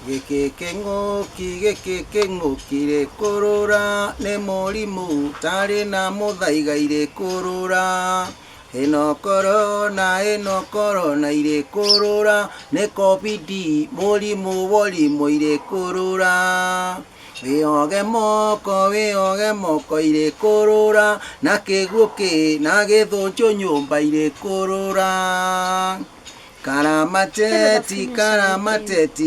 Gikikengukire kurura ne murimu tari na muthaiga ire kurura ino corona ire kurura ne covid murimu wolimu ire kurura wihoge moko ire kurura na kiguki na githunju nyumba ire kurura karamateti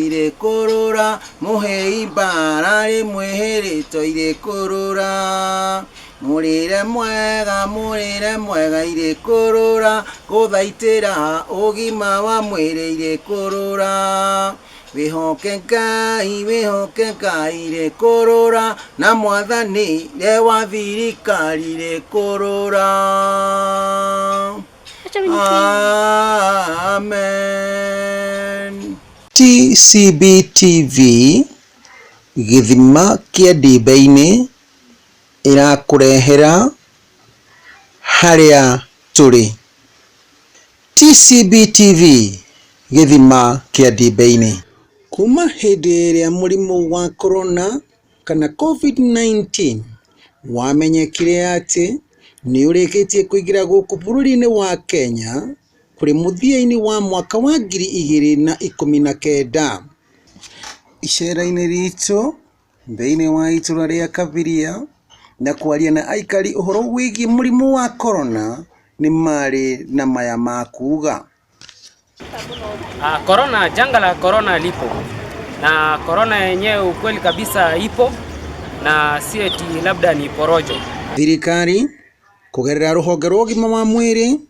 ire kurura muhei bara rimwe hirito ire kurura murire mwega ire kurura guthaitira ugima wa mwiri ire kurura wihoke Ngai ire kurura na mwathani wa thirikari ire kurura. Amen. TCB TV githima kia ndimba-ini irakurehera haria turi. TCB TV githima kia ndimba-ini. Kuma hindi iria murimu wa corona kana COVID-19 wamenyekire ati ni urikitie kuingira guku bururi-ini wa Kenya kuri muthia-ini wa mwaka wa 2019. Icera-ini ritu thiini wa itura ria Kabiria na kwaria na aikari uhoro wigi murimu wa corona ni mari na maya makuga. Corona, janga la corona lipo na corona yenyewe ukweli kabisa ipo na si eti labda ni porojo. Thirikari kugerera ruhonge rwa ugima wa mwiri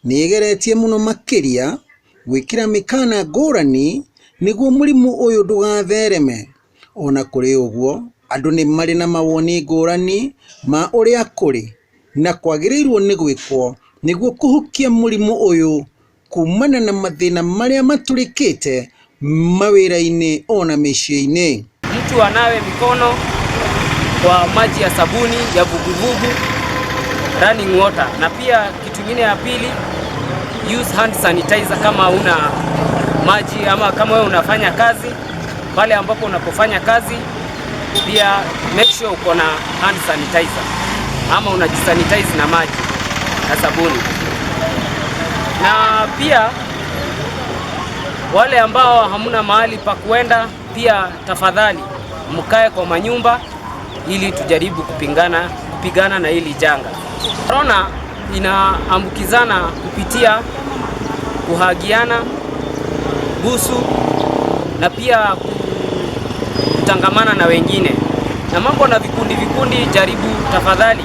ni igeretie muno makiria gwikira mikana ngurani niguo murimu uyu ndugathereme. Ona kuri uguo andu ni mari na mawoni ngurani ma uria kuri na kwagirirwo ni gwikwo niguo kuhukia murimu uyu kumana na mathina maria maturikite mawira-ini ona micii-ini. Mtu anawe mikono kwa maji ya sabuni ya vuguvugu, running water, na pia kitu kingine ya pili, use hand sanitizer kama una maji ama kama wewe unafanya kazi pale ambapo unapofanya kazi, pia make sure uko na hand sanitizer ama unajisanitize na maji na sabuni. Na pia wale ambao hamuna mahali pa kuenda, pia tafadhali mkae kwa manyumba ili tujaribu kupigana na hili janga. Corona inaambukizana kupitia kuhagiana, busu na pia kutangamana na wengine. Na mambo na vikundi, jaribu tafadhali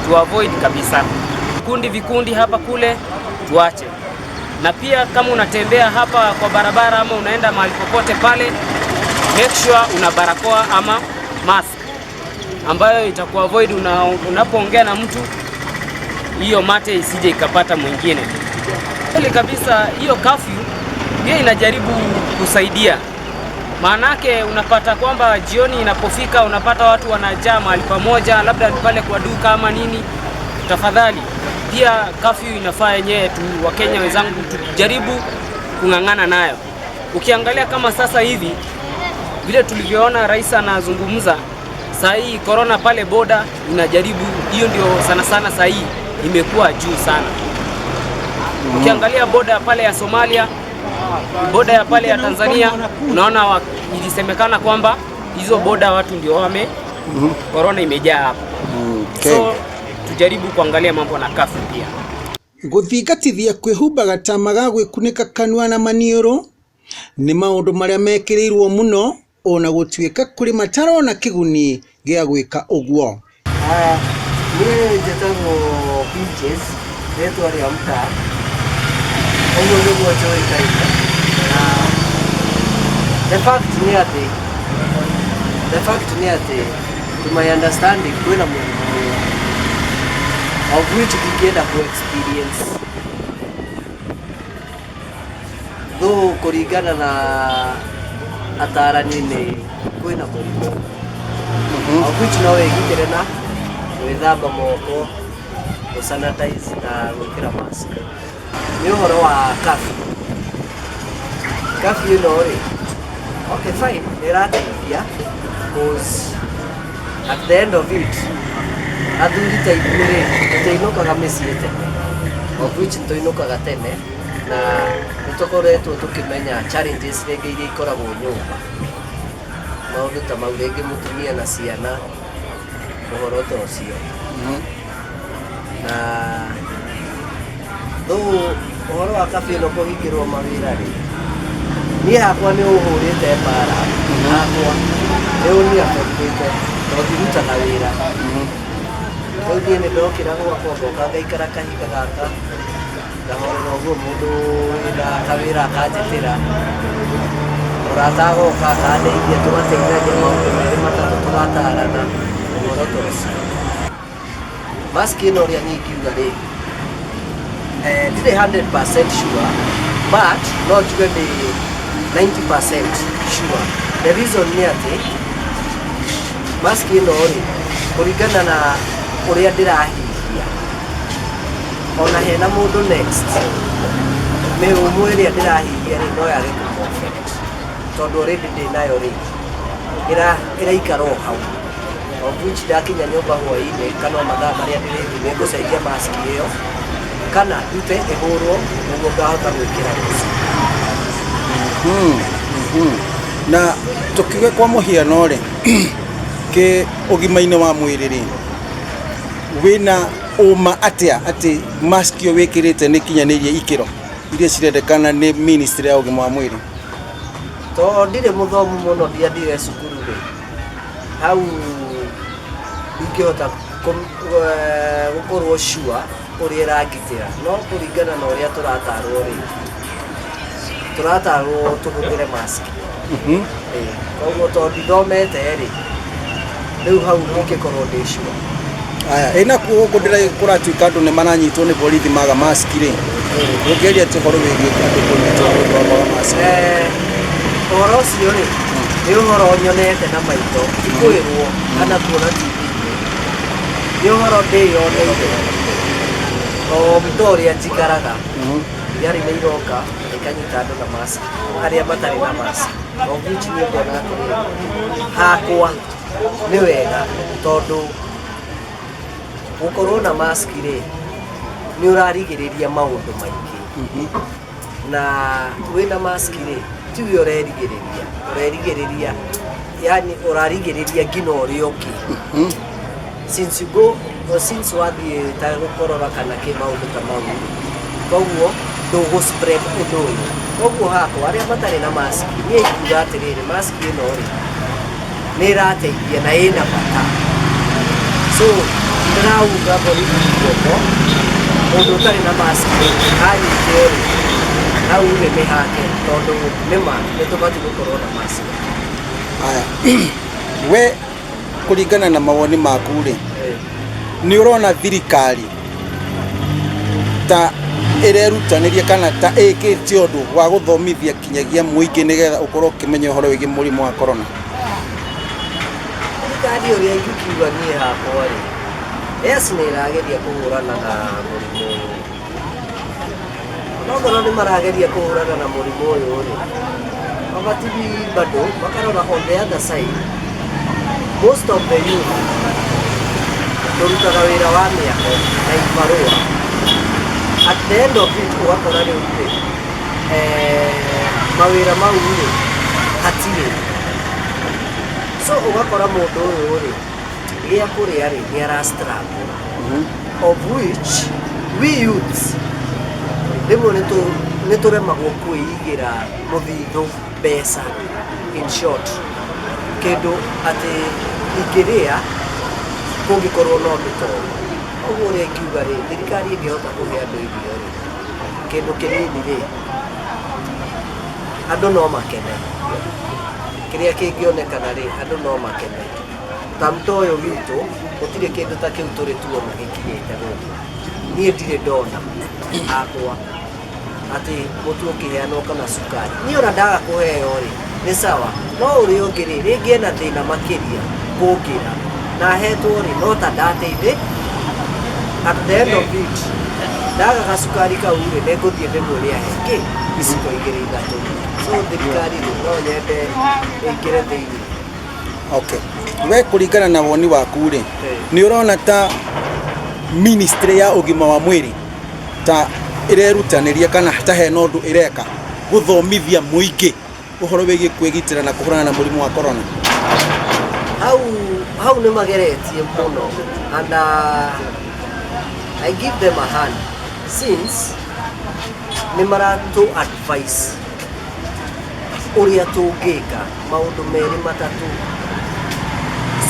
tu avoid kabisa. Vikundi hapa kule tuache. Na pia kama unatembea hapa kwa barabara ama unaenda mahali popote pale, make sure una barakoa ama mask ambayo itakuwa avoid unapoongea na mtu, hiyo mate isije ikapata mwingine. Kweli kabisa hiyo curfew pia inajaribu kusaidia. Maanake unapata kwamba jioni inapofika unapata watu wanajaa mahali pamoja, labda pale kwa duka ama nini. Tafadhali pia curfew inafaa yenyewe tu Wakenya wenzangu tujaribu kung'ang'ana nayo. Ukiangalia kama sasa hivi vile tulivyoona rais anazungumza, saa hii corona pale boda inajaribu, hiyo ndio sana saa hii imekuwa juu sana. Ukiangalia boda pale ya Somalia, boda ya pale ya Tanzania, unaona ilisemekana kwamba hizo boda watu ndio corona imejaa hapa. Okay. So tujaribu kuangalia mambo na kafu pia. Guthigatithia kwihumbaga ta magagwikunika kanua na manioro ni maundu maria mekirirwo muno ona gutwika kuri mataro na kiguni gia gwika uguo. Mimi njetagwo beaches yetu ari amta uguo niguo joikaika. The fact ni ati to my understanding kwina mundu of which tukienda ku experience though kuringana na atarani ni kwina mundu of which no wĩgitĩre na gwĩthamba moko, gũsanitize na gwĩkĩra mask. Nĩ ũhoro wa curfew. Curfew ĩno rĩ, okay fine, nĩĩrateithia because at the end of it, athuri ta ithuĩ rĩ, tũinũkaga mĩciĩ tene, of which tũinũkaga tene, na nĩtũkoretwo tũkĩmenya challenges rĩngĩ iria ikoragwo nyũmba. Maũndũ ta mau rĩngĩ mũtumia na ciana, ũhoro ta ũcio. Na ũhoro wa curfew ĩno kũhingĩrwo mawĩra rĩ, niĩ hakwa nĩ ũhũrĩte mbara, hakwa nĩ ũni affectĩte, tondũ ndirutaga wĩra. Rĩu niĩ nĩndokĩra gwakwa ngoka ngaikara kahinda gaka, ngahorera ũguo mũndũ wĩna kawĩra akanjĩtĩra, mũrata agoka akandeithia, tũgateithania maũndũ merĩ matatũ tũgatarana, ũhoro ta ũcio. Mask ĩno ũrĩa niĩ ingiuga rĩ, ndirĩ 100% sure, but no njuge ndĩ 90% sure. The reason nĩ atĩ mask ĩno rĩ, kũringana na ũrĩa ndĩrahihia, ona hena mũndũ next, mĩhũmũ ĩrĩa ndĩrahihia rĩ no yage kũ-affect, tondũ already ndĩnayo rĩ, ĩraikara o hau. Of which ndakinya nyũmba hwaĩ-inĩ kana mathaa marĩa ndĩrĩthiĩ nĩngũcenjia mask ĩyo, kana ndute ĩhũrwo nĩguo ngahota gwĩkĩra rũciũ. Na tũkiuge kwa mũhiano rĩ, kĩ ũgima-inĩ wa mwĩrĩ rĩ, wĩna ũma atĩa atĩ mask ĩyo wĩkĩrĩte nĩ kinyanĩirie ikĩro iria cirendekana nĩ ministry ya ũgima wa mwĩrĩ? Tondũ ndirĩ mũthomu mũno, ndiathire cukuru rĩ, hau ingĩhota gũkorwo sure ũrĩa ĩrangitĩra, no kũringana na ũrĩa tũratarwo rĩ, tũratarwo tũhũthĩre mask. Koguo tondũ ndithomete rĩ, rĩu hau ingĩkorwo ndĩ sure. Aya, ĩna kuoguo kũratuĩka andũ nĩ maranyitwo nĩ borithi maga mask rĩ, ũngĩaria atĩ ũhoro wĩgiĩ andũ kũnyitwo nĩ ũndũ wa kwaga mask? Ũhoro ũcio rĩ, nĩ ũhoro nyonete na maitho, ti kwĩrwo kana kuona TV-inĩ, nĩ ũhoro ndĩyoneire, o mũtũ ũrĩa njikaraga, thigarĩ nĩ iroka ikanyita andũ na mask, arĩa matarĩ na mask. O which niĩ ngona atĩrĩrĩ, hakwa nĩ wega, tondũ gũkorwo na mask rĩ, nĩ ũrarigĩrĩria maũndũ maingĩ, na wĩna mask rĩ, tiwe ũrerigĩrĩria, yani ũrarigĩrĩria nginya ũrĩa ũngĩ. Since wathiĩ ta gũkorora kana kĩmaũndũ ta mau, koguo ndũgũ-spread ũndũ ũyũ. Koguo hakwa arĩa matarĩ na mask, niĩ ingiuga atĩrĩrĩ, mask ĩno rĩ, nĩ ĩrateithia na ĩna bata. So ndĩrauga borithi guoko, mũndũ ũtarĩ na mask anyitwo rĩ, hau nĩ mĩhake, tondũ nĩma nĩtũbatiĩ gũkorwo na mask. Aya, we kũringana na mawoni maku rĩ, nĩ ũrona thirikari ta ĩrerutanĩria kana ta ĩkĩte ũndũ wa gũthomithia kinyagia mũingĩ nĩgetha ũkorwo ũkĩmenya ũhoro wĩgiĩ mũrimũ wa corona? Thirikari ũrĩa ingiuga niĩ hakwa rĩ, yes nĩ ĩrageria kũhũrana na mũrimũ ũyũ. Onokorwo nĩ marageria kũhũrana na mũrimũ ũyũ rĩ, mabatiĩ bado makarora on the other side. Most of the youth tũrutaga wĩra wa mĩako na ibarũa. At the end of it ũgakora rĩu rĩ, mawĩra mau rĩ, hatirĩ. So ũgakora mũndũ ũyũ rĩ, gĩa kũrĩa rĩ, nĩ ara-struggle, of which we youths rĩmwe nĩ tũremagwo kwĩigĩra mũthithũ mbeca. In short, kĩndũ atĩ ingĩrĩa kũngĩkorwo no mĩtongo. Ũguo ũrĩa ingiuga rĩ, thirikari ĩngĩhota kũhe andũ irio rĩ, kĩndũ kĩnini rĩ, andũ no makene. Kĩrĩa kĩngĩonekana rĩ, andũ no makene. Ta mũto ũyũ witũ, gũtirĩ kĩndũ ta kĩu tũrĩ tuona gĩkinyĩte gũkũ. Niĩ ndirĩ ndona hakwa atĩ mũtu ũkĩheanwo kana cukari. Niĩ ona ndaga kũheo rĩ, nĩ sawa, no ũrĩa ũngĩ rĩ, rĩngĩ ena thĩna makĩria kũngĩra na hetwo rĩ no ta ndateithĩ at the end of it ndaga gacukari kau rĩ nĩngũthiĩ ndĩmwĩre ahe icigo 2-3 so thirikari rĩ no nyende ĩingĩre thĩinĩ. Okay, we kũringana na woni waku rĩ nĩ ũrona ta ministry ya ũgima wa mwĩrĩ ta irerutanĩria kana ta hena ũndũ ĩreka gũthomithia mũingĩ ũhoro wĩgiĩ kwĩgitĩra na kũhũrana na mũrimũ wa corona? Hau nĩ mageretie mũno and I give them a hand since nĩ maratũ advice ũrĩa tũngĩka maũndũ merĩ matatũ: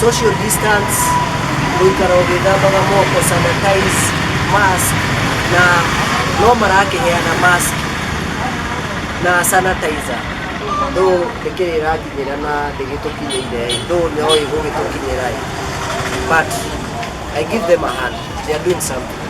social distance, gũikara ũgĩthambaga moko, sanitize, mask, na no marakĩheana mask na sanitizer ndo nĩkĩrĩ ĩrakinyĩra na ndĩgĩtũkinyĩire ndo nĩoĩ gũgĩtũkinyĩra but I give them a hand, they are doing something.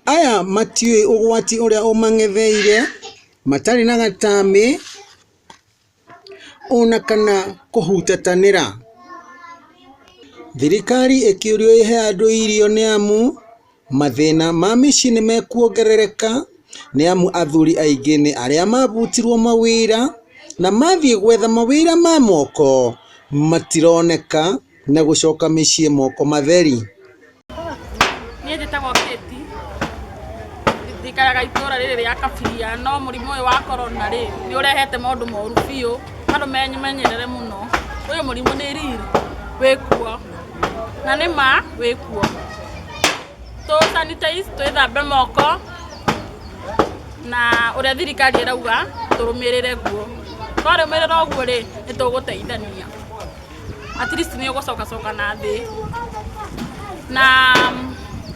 Aya matiũĩ ũgwati ũrĩa ũmang'etheire, matarĩ na gatamĩ ona kana kũhutatanĩra. Thirikari ĩkĩũrio ihe andũ irio nĩ amu mathĩna ma mĩciĩ nĩ mekuongerereka, nĩ amu athuri aingĩ nĩ arĩa mabutirwo mawĩra na mathiĩ gwetha mawĩra ma moko matironeka na gũcoka mĩciĩ moko matheri. Niĩ njĩtagwo Kĩti, thikaraga itũra rĩrĩ rĩa Kabiria, no mũrimũ ũyũ wa corona rĩ nĩ ũrehete maũndũ moru biũ, andũ menyerere mũno. Ũyũ mũrimũ nĩ riri wĩkuo na nĩ ma wĩkuo. Tũ sanitize, twĩthambe moko na ũrĩa thirikari ĩrauga tũrũmĩrĩre guo. Twarũmĩrĩra ũguo rĩ nĩ tũgũteithania, at least nĩ ũgũcoka na thĩ. Na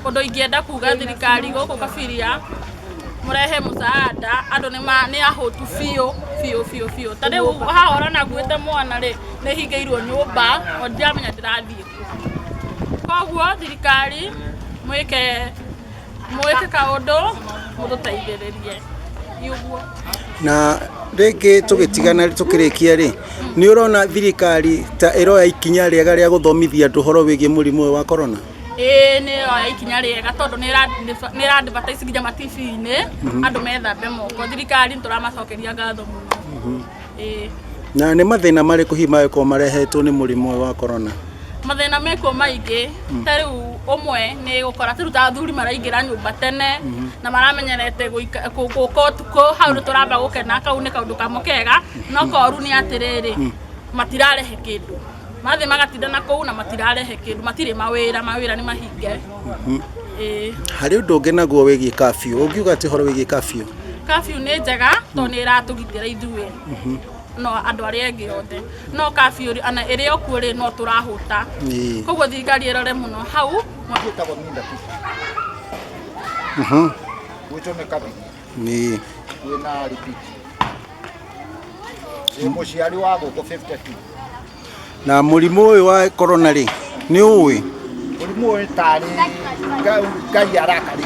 ũndũ ingĩenda kuga thirikari gũkũ Kabiria mũrehe mũsaada, andũ nĩ ahũtu biũ. Ta rĩu haha ũrona nguĩte mwana rĩ nĩ hingĩirwo nyũmba o ndiramenya ndĩrathiĩ kũ. Koguo thirikari mwĩke kaũndũ mũtũteithĩrĩrie ũguo. Na rĩngĩ tũgĩtigana tũkĩrĩkia rĩ nĩ ũrona thirikari ta ĩroya ikinya rĩega rĩa gũthomithia andũ ũhoro wĩgiĩ mũrimũ ũyũ wa corona? Nĩ yoya ikinya rĩega tondũ nĩ ĩra-advertise nginya matibi-inĩ andũ methambe moko. Thirikari nĩ tũramacokeria ngatho mũno. Na nĩ mathĩna marĩkũ hihi mangĩkorwo marehetwo nĩ mũrimũ ũyũ wa corona? Mathĩna mekuo maingĩ, ta rĩu ũmwe nĩ gũkora ta rĩu ta athuri maraingĩra nyũmba tene na maramenyerete gũka ũtukũ, hau nĩ tũramba gũkena, kau nĩ kaũndũ kamwe kega. No koru nĩ atĩrĩrĩ, matirarehe kĩndũ, mathiĩ magatinda na kũu na matirarehe kĩndũ, matirĩ mawĩra nĩ mahinge. Harĩ ũndũ ũngĩ naguo wĩgiĩ curfew, ũngiuga atĩ ũhoro wĩgiĩ curfew? Curfew nĩ njega tondũ nĩ ĩratũgitĩra ithuĩ no andũ arĩa angĩ othe, no curfew ana ĩrĩ okuo rĩ no tũrahũta. Koguo thirikari ĩrore mũno hau. Gwĩtagwo Minda tu. Gwĩtwo nĩ Kabiria. Wĩna repeat. Mũciari wa gũkũ 52. Na mũrimũ ũyũ wa corona rĩ nĩ ũĩ? Mũrimũ ũyũ tarĩ Ngai arakarĩ.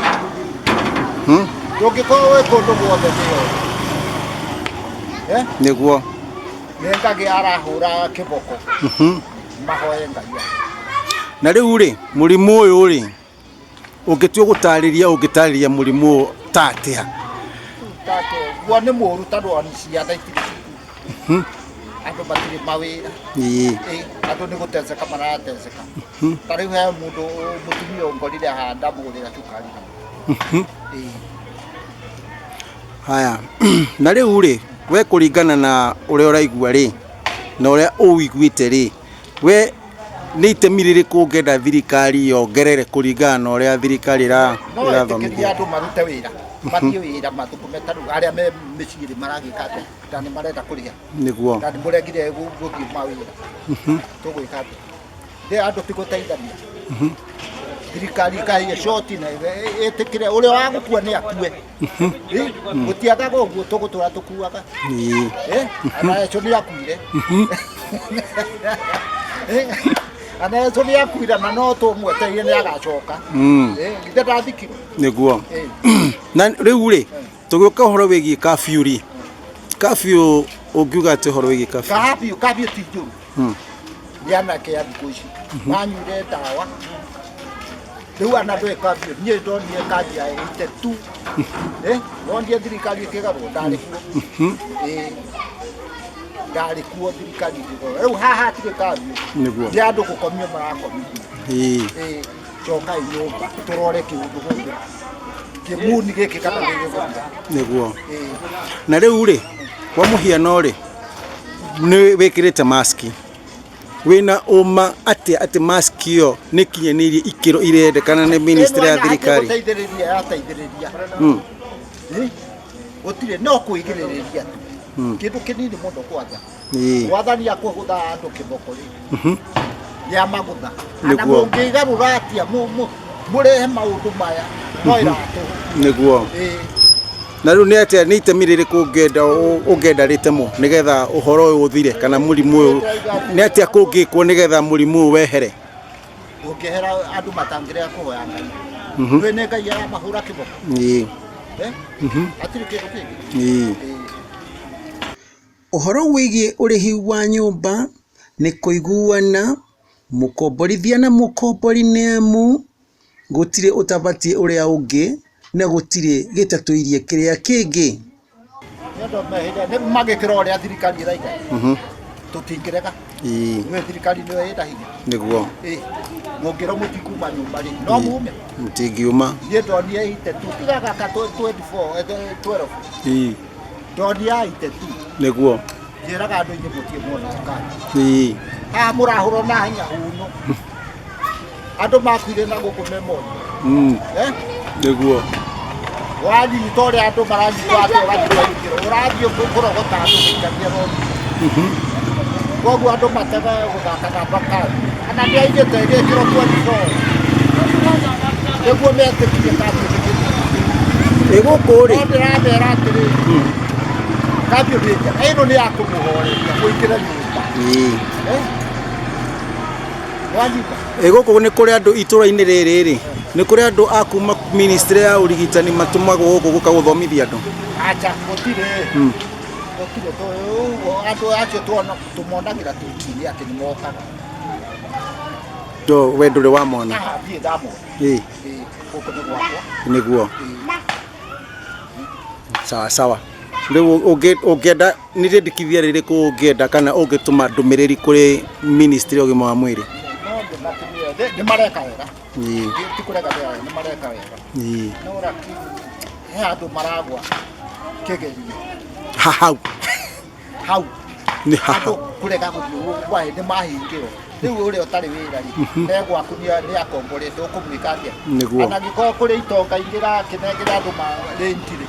Ndũngĩkorwo wĩ kũndũ guothe nĩguo nĩ Ngai arahũra kĩboko mahoye Ngai. Na rĩu rĩ mũrimũ ũyũ rĩ ũngĩtua gũtarĩria mũrimũ ũyũ ta atĩa? Guo nĩ mũru tondũ ani ciana itirĩ andũ matirĩ mawĩra, andũ nĩ gũteceka marateceka. Ta rĩu he mũndũ mũtumia ũngorire haha ndamũgũrĩra cukari. Haya, na rĩu rĩ we kũringana na ũrĩa ũraigua rĩ na ũrĩa ũiguĩte rĩ, we nĩ itemi rĩrĩkũ ũngĩenda thirikari yongerere kũringana na ũrĩa thirikari ĩrathomithia andũ marute wĩra, mathiĩ wĩra mathũkũme ta rĩu arĩa me mĩciĩ maragĩka atĩa, ta nĩ marenda kũrĩa nĩguo na nĩ mũregire gũthiĩ mawĩra tũgwĩka atĩa? Andũ ti gũteithania. thirikari kahiye shoti na etikire ule wagukua ni akue gutiagaga uguo tugutura tukuaga ana echo ni akuire ana echo ni akuira na no tumweteire ni agacoka githe ndathikirwo niguo na riu ri tugioka horo wigi kafyu kafyu ungiuga ati horo wigi kafyu ti njuru yana ke thikũ ici manyuire ndawa riu ana ndwe kafyu nie ndonire kandi ya 82 ndonire thirikari ikigarwo ndari kuo ndari kuo thirikari ikigarwo riu haha tire kafyu niguo ni andu gukomio marakomio coka nyumba turore kiundu guku kimuni giki kana niguo na riu ri kwa muhiano ri ni wikirite maski wina uma ati maski yo ni kinyanirie ikiro irendekana ni ministry ya thirikari yateithiriria gutire no kuigiriria kindu kinini muno kwatha wathani akugutha andu kiboko ri ya magutha ana mungigarura atia murehe maundu maya no iratu niguo na riu ni atia ni itemirire kungenda ritemo nigetha uhoro uyu uthire kana murimu uyu ni atia kungikwo nigetha murimu uyu wehere ungehera andu matangire kuhoya ngai we ne ngai ya mahura kiboko atiri kindu kingi uhoro wigie urihi wa nyumba ni kuiguana mukomborithia na mukombori nemu gutire utabatie uria ungi na gutire gitatuirie kiria kingi ndo mehida ne magikira uria thirikari iraiga tutingirega we thirikari no enda hinya niguo ngongero mutikuma nyumba ri no mume mutingiuma ye ndonire ite tu tigaga ka 24 12 ndonire ite tu niguo njiraga andu inyi mutie muona tukani murahuro na hinya huno andu makwire na guku memoni niguo wadi tore andu maranyitwa ati urathikiro urathio kurogota andu gikagia rodi koguo andu matega guthakaga bakari ana ndi aigite gikiro 24 niguo metikie kati igukuri ndirathera atiri kati ndija ino ni akumuhoreria kuingira nyumba guku ni kuri andu itura-ini riri ni kuri andu akuma ministry ya urigitani matumagwo guku guka guthomithia andu acha gutire to andu acio tumondagira tukiria ati ni mokaga do we nduri wa mona thie ndamo guku ni gwakwa niguo sawa riu ungienda ni rendikithia ririku ungienda kana ungituma ndumiriri kuri ministry ya ugima wa mwiri ni mareka wega tikurega ni mareka wega no raki he andu maragwa kigerio hau ni hau kurega guthio kwa ni mahingiro riu uri utari wira ri ndegwa kunia ni akomborete ukumwikatia ana giko kuri itonga ingira kinengira andu ma rentire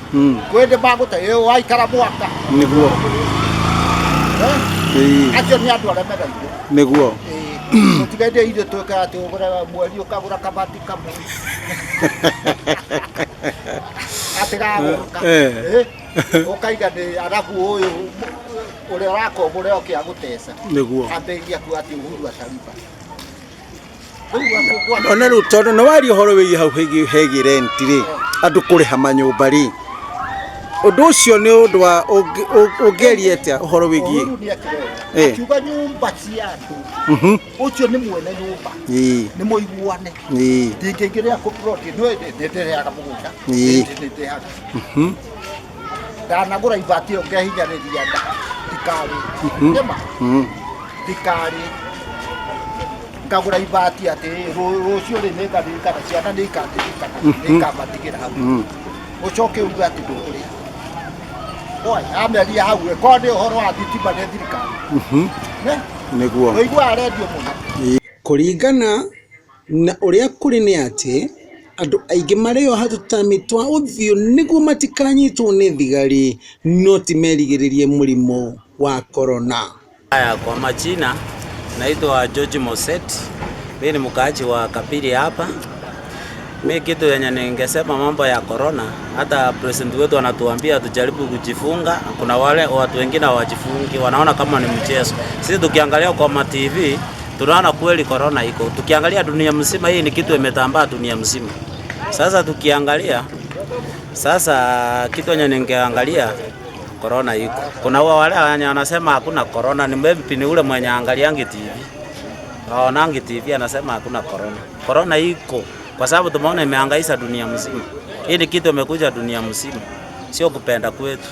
kwende maguta yo aikara mwaka niguo acio ni andu aremera niguo tutigende ide tuka ati ugura mweri ukagura kabati kamwe atigaguruka ukaiga ni arabu uyu uri urakombore okia gutesa niguo ambegia ku ati uhuru atariba ona ru tondu no wari horo wi hau hegi rent ri andu kuriha manyumba ri undu ucio ni undu wa ungeriete horo wigie kiuga nyumba cia andu ucio ni mwene nyumba ni muiguane ndingiingiria ku plot no ndereaga mugunda ndereaga ndanagura ibati ongehinyariria ndikari nema ndikari ngagura ibati ati rucio ri ningaririkana ciana ni ikandirikana nikamatigĩra hau ucoke uga ati ndukuria oi ameria hau ekode uhoro wa thitima ne thirikari niguo oigua radio muno kuringana na uria kuri ni ati andu aingi mario hatutamitwa uthio niguo matikanyitwo ni thigari no timerigiririe murimo wa corona. Haya, kwa majina naitwa George Moset, mimi ni mkaaji wa Kapiri hapa. Mimi kitu yenye ningesema mambo ya corona, hata president wetu anatuambia tujaribu kujifunga. Kuna wale watu wengine hawajifungi, wanaona kama ni mchezo. Sisi tukiangalia kwa TV tunaona kweli corona iko. Tukiangalia dunia mzima, hii ni kitu imetambaa dunia mzima. Sasa tukiangalia kitu yenye ningeangalia corona iko. Kuna wale wanasema hakuna corona, ni maybe ni ule mwenye angaliangi TV. Haonangi TV anasema hakuna corona. Corona iko kwa sababu tumeona imehangaisha dunia mzima. Hii ni kitu imekuja dunia mzima. Sio kupenda kwetu.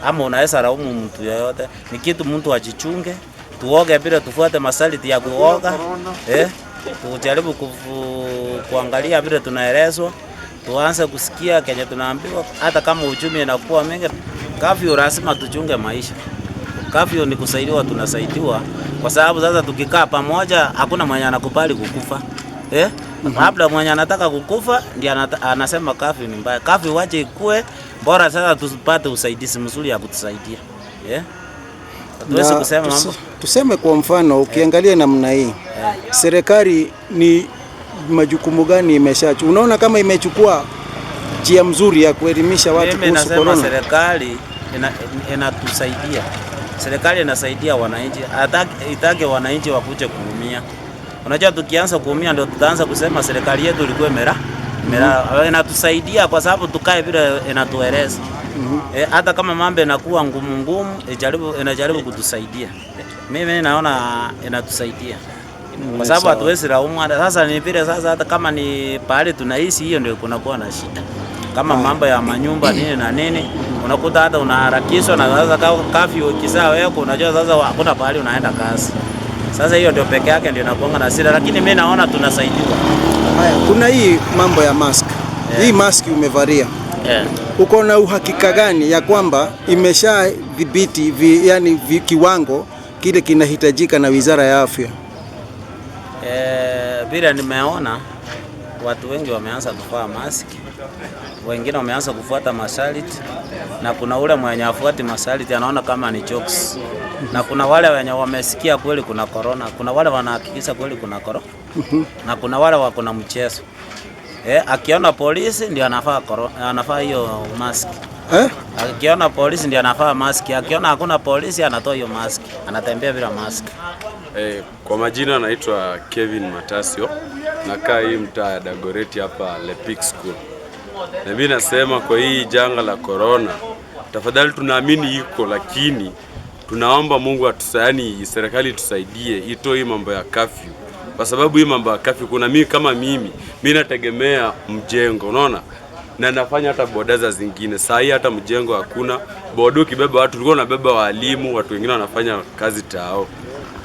Ama unaweza laumu mtu yoyote. Ni kitu mtu ajichunge. Tuoge bila tufuate masharti ya kuoga. Tujaribu kuangalia bila tunaelezwa. Tuanze kusikia kenye tunaambiwa, hata kama uchumi inakuwa mingi. Kafyu lazima tuchunge maisha. Kafyu ni kusaidiwa, tunasaidiwa. Kwa sababu sasa tukikaa pamoja hakuna mwenye anakubali kukufa. Labda mwenye anataka kukufa ndiye anasema kafyu ni mbaya. Kafyu wache ikue, bora sasa tupate usaidizi mzuri ya kutusaidia. Tuweze kusema mambo. Tuseme kwa mfano ukiangalia namna hii. Serikali ni majukumu gani imeshachukua? Unaona kama imechukua njia mzuri ya kuelimisha watu kuhusu corona? Mimi nasema serikali inatusaidia. Serikali inasaidia wananchi, itake wananchi wakuje kuumia. Unajua tukianza kuumia ndio tutaanza kusema serikali yetu ilikuwa inatusaidia kwa sababu tukae vile inatueleza. Hata kama mambo yanakuwa ngumu inajaribu kutusaidia. Mimi naona inatusaidia. Kwa sababu hatuwezi laumu. Sasa ni vile sasa hata kama ni pahali tunaishi, hiyo ndio kunakuwa na shida. Kama mambo ya manyumba nini na nini, unakuta hata unaharakishwa na sasa kafyu kisaa weko, unajua sasa hakuna pahali unaenda kazi. Sasa hiyo ndio peke yake ndio inakuanga na shida, lakini mimi naona tunasaidiwa. Haya, kuna hii mambo ya mask. Hii mask umevalia. Uko na uhakika gani ya kwamba imeshadhibiti yani kiwango kile kinahitajika na Wizara ya Afya? Bila nimeona watu wengi wameanza kuvaa mask. Wengine wameanza kufuata masharti, na kuna ule mwenye afuati masharti anaona kama ni jokes. Na kuna wale wenye wamesikia kweli kuna corona, kuna wale wanahakikisha kweli kuna corona. Na kuna wale wako na mchezo. Akiona polisi ndio anafaa hiyo mask. Akiona polisi ndio anafaa mask. Akiona hakuna polisi anatoa hiyo mask. Anatembea bila mask. Kwa majina naitwa Kevin Matasio. Nakaa hii mtaa ya Dagoretti hapa Lepik School. Na mimi nasema kwa hii janga la corona, tafadhali tunaamini iko, lakini tunaomba Mungu atusaidie, serikali tusaidie itoe hii mambo ya kafyu. Kwa sababu hii mambo ya kafyu, kuna mimi nategemea mjengo, unaona? Na nafanya hata bodaza zingine. Saa hii hata mjengo hakuna. Bodo kibeba watu, tulikuwa tunabeba walimu, watu wengine wanafanya kazi tao.